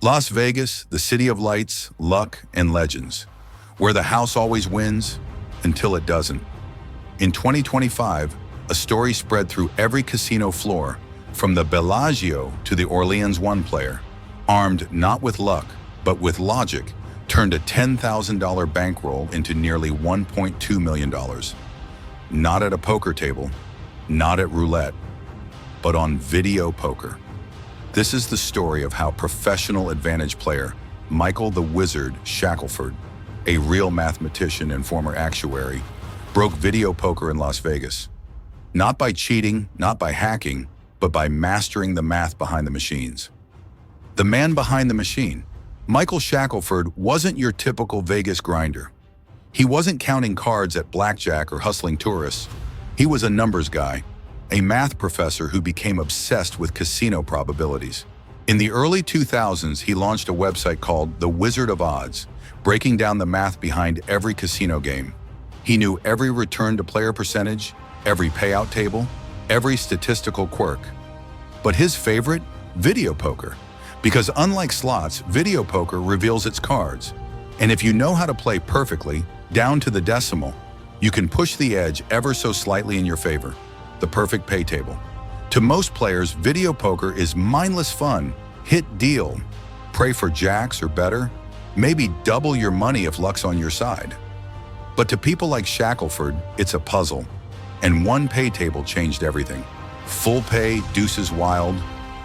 Las Vegas, the city of lights, luck, and legends, where the house always wins until it doesn't. In 2025, a story spread through every casino floor, from the Bellagio to the Orleans One player, armed not with luck, but with logic, turned a $10,000 bankroll into nearly $1.2 million. Not at a poker table, not at roulette, but on video poker. This is the story of how professional advantage player Michael the Wizard Shackleford, a real mathematician and former actuary, broke video poker in Las Vegas. Not by cheating, not by hacking, but by mastering the math behind the machines. The man behind the machine, Michael Shackleford, wasn't your typical Vegas grinder. He wasn't counting cards at blackjack or hustling tourists. He was a numbers guy, a math professor who became obsessed with casino probabilities. In the early 2000s, he launched a website called The Wizard of Odds, breaking down the math behind every casino game. He knew every return to player percentage, every payout table, every statistical quirk. But his favorite? Video poker. Because unlike slots, video poker reveals its cards. And if you know how to play perfectly, down to the decimal, you can push the edge ever so slightly in your favor. The perfect pay table. To most players, video poker is mindless fun. Hit deal, pray for jacks or better, maybe double your money if luck's on your side. But to people like Shackleford, it's a puzzle. And one pay table changed everything. Full pay, deuces wild,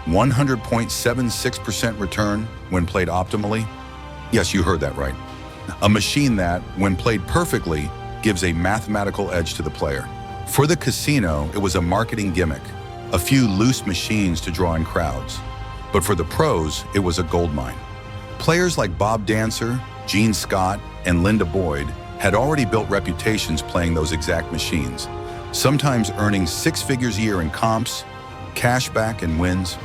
100.76% return when played optimally. Yes, you heard that right. A machine that, when played perfectly, gives a mathematical edge to the player. For the casino, it was a marketing gimmick, a few loose machines to draw in crowds. But for the pros, it was a goldmine. Players like Bob Dancer, Gene Scott, and Linda Boyd had already built reputations playing those exact machines, sometimes earning six figures a year in comps, cashback, and wins.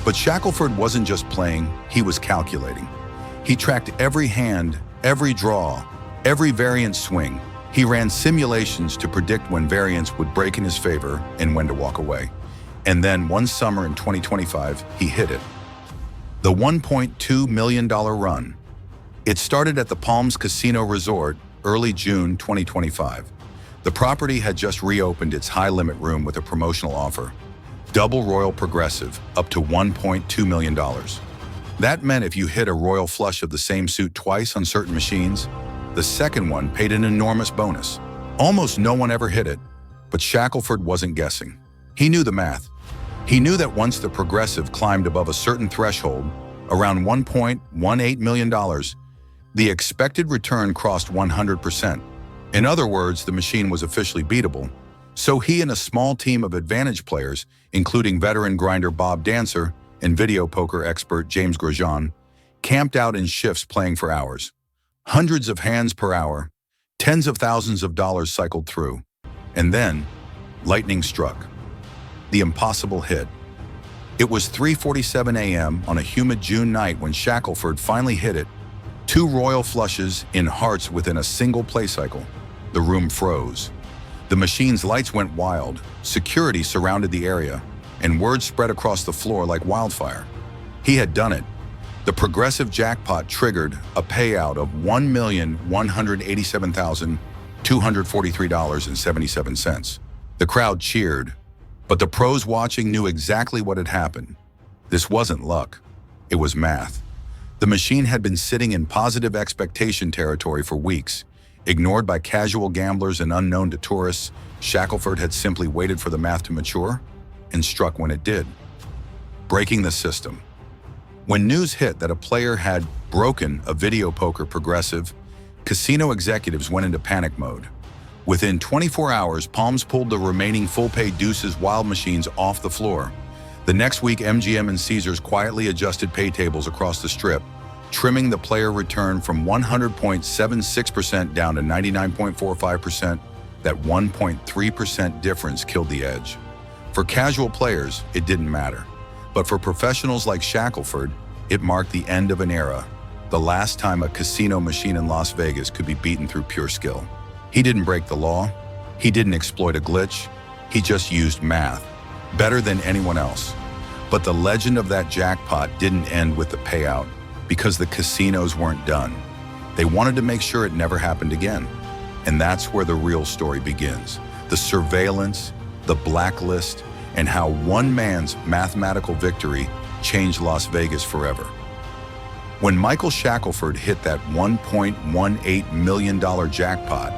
But Shackleford wasn't just playing, he was calculating. He tracked every hand, every draw, every variant swing. He ran simulations to predict when variance would break in his favor and when to walk away. And then one summer in 2025, he hit it. The $1.2 million run. It started at the Palms Casino Resort early June 2025. The property had just reopened its high-limit room with a promotional offer. Double Royal Progressive, up to $1.2 million. That meant if you hit a royal flush of the same suit twice on certain machines, the second one paid an enormous bonus. Almost no one ever hit it, but Shackleford wasn't guessing. He knew the math. He knew that once the progressive climbed above a certain threshold, around $1.18 million, the expected return crossed 100%. In other words, the machine was officially beatable. So he and a small team of advantage players, including veteran grinder Bob Dancer and video poker expert James Grosjean, camped out in shifts playing for hours. Hundreds of hands per hour, tens of thousands of dollars cycled through. And then, lightning struck. The impossible hit. It was 3:47 a.m. on a humid June night when Shackleford finally hit it. Two royal flushes in hearts within a single play cycle. The room froze. The machine's lights went wild, security surrounded the area, and word spread across the floor like wildfire. He had done it. The progressive jackpot triggered a payout of $1,187,243.77. The crowd cheered, but the pros watching knew exactly what had happened. This wasn't luck, it was math. The machine had been sitting in positive expectation territory for weeks. Ignored by casual gamblers and unknown to tourists, Shackleford had simply waited for the math to mature and struck when it did, breaking the system. When news hit that a player had broken a video poker progressive, casino executives went into panic mode. Within 24 hours, Palms pulled the remaining full-pay deuces wild machines off the floor. The next week, MGM and Caesars quietly adjusted pay tables across the strip, trimming the player return from 100.76% down to 99.45%. That 1.3% difference killed the edge. For casual players, it didn't matter. But for professionals like Shackleford, it marked the end of an era, the last time a casino machine in Las Vegas could be beaten through pure skill. He didn't break the law, he didn't exploit a glitch, he just used math, better than anyone else. But the legend of that jackpot didn't end with the payout. Because the casinos weren't done. They wanted to make sure it never happened again. And that's where the real story begins. The surveillance, the blacklist, and how one man's mathematical victory changed Las Vegas forever. When Michael Shackleford hit that $1.18 million jackpot,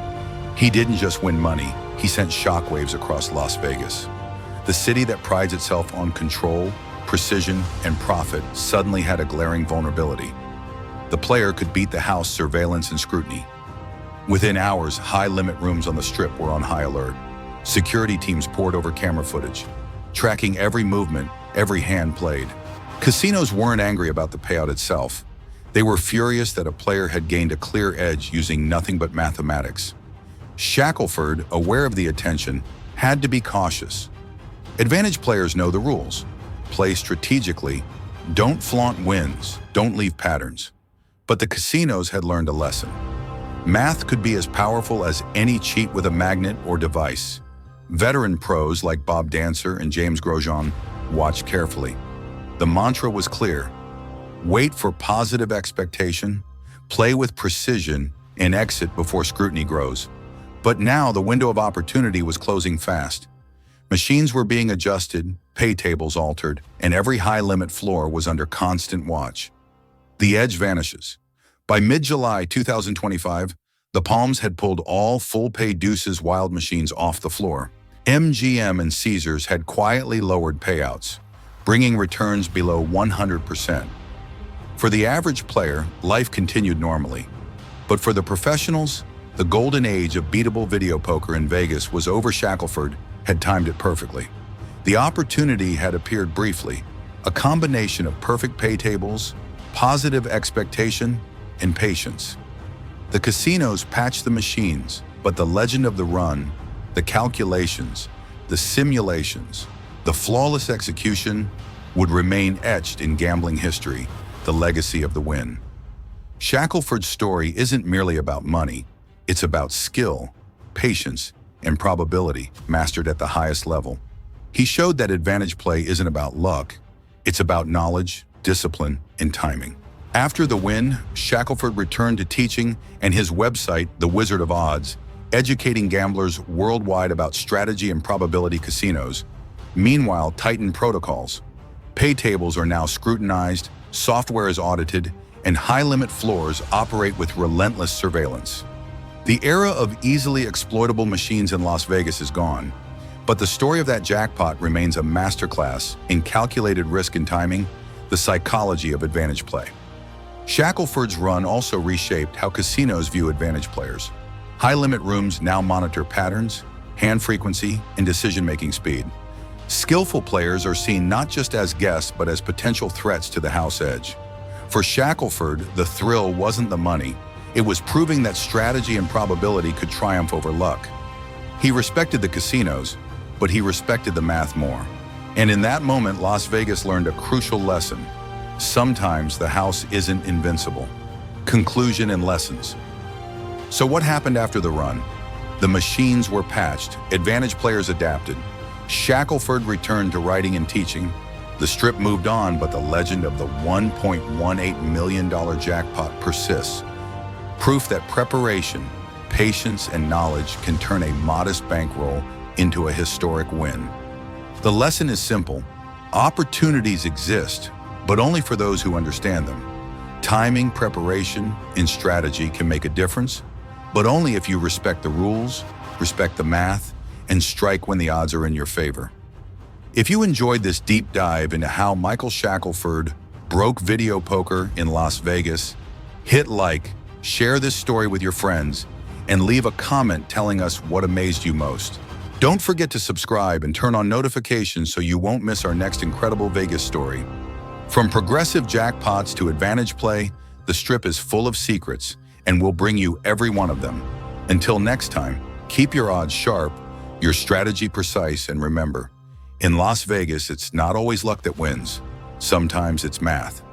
he didn't just win money, he sent shockwaves across Las Vegas. The city that prides itself on control, precision, and profit suddenly had a glaring vulnerability. The player could beat the house surveillance and scrutiny. Within hours, high-limit rooms on the Strip were on high alert. Security teams pored over camera footage, tracking every movement, every hand played. Casinos weren't angry about the payout itself. They were furious that a player had gained a clear edge using nothing but mathematics. Shackleford, aware of the attention, had to be cautious. Advantage players know the rules. Play strategically. Don't flaunt wins. Don't leave patterns. But the casinos had learned a lesson. Math could be as powerful as any cheat with a magnet or device. Veteran pros like Bob Dancer and James Grosjean watched carefully. The mantra was clear. Wait for positive expectation, play with precision, and exit before scrutiny grows. But now the window of opportunity was closing fast. Machines were being adjusted, pay tables altered, and every high-limit floor was under constant watch. The edge vanishes. By mid-July 2025, the Palms had pulled all full-pay deuces wild machines off the floor. MGM and Caesars had quietly lowered payouts, bringing returns below 100%. For the average player, life continued normally. But for the professionals, the golden age of beatable video poker in Vegas was over. Shackleford had timed it perfectly. The opportunity had appeared briefly, a combination of perfect pay tables, positive expectation, and patience. The casinos patched the machines, but the legend of the run, the calculations, the simulations, the flawless execution would remain etched in gambling history, the legacy of the win. Shackleford's story isn't merely about money, it's about skill, patience, and probability mastered at the highest level. He showed that advantage play isn't about luck, it's about knowledge, discipline, and timing. After the win, Shackleford returned to teaching and his website, The Wizard of Odds, educating gamblers worldwide about strategy and probability casinos. Meanwhile, tightened protocols. Pay tables are now scrutinized, software is audited, and high-limit floors operate with relentless surveillance. The era of easily exploitable machines in Las Vegas is gone, but the story of that jackpot remains a masterclass in calculated risk and timing, the psychology of advantage play. Shackleford's run also reshaped how casinos view advantage players. High-limit rooms now monitor patterns, hand frequency, and decision-making speed. Skillful players are seen not just as guests but as potential threats to the house edge. For Shackleford, the thrill wasn't the money, it was proving that strategy and probability could triumph over luck. He respected the casinos, but he respected the math more. And in that moment, Las Vegas learned a crucial lesson. Sometimes the house isn't invincible. Conclusion and lessons. So what happened after the run? The machines were patched, advantage players adapted. Shackleford returned to writing and teaching. The Strip moved on, but the legend of the $1.18 million jackpot persists. Proof that preparation, patience, and knowledge can turn a modest bankroll into a historic win. The lesson is simple. Opportunities exist, but only for those who understand them. Timing, preparation, and strategy can make a difference, but only if you respect the rules, respect the math, and strike when the odds are in your favor. If you enjoyed this deep dive into how Michael Shackleford broke video poker in Las Vegas, hit like, share this story with your friends, and leave a comment telling us what amazed you most. Don't forget to subscribe and turn on notifications so you won't miss our next incredible Vegas story. From progressive jackpots to advantage play, the Strip is full of secrets, and we'll bring you every one of them. Until next time, keep your odds sharp, your strategy precise, and remember, in Las Vegas, it's not always luck that wins. Sometimes it's math.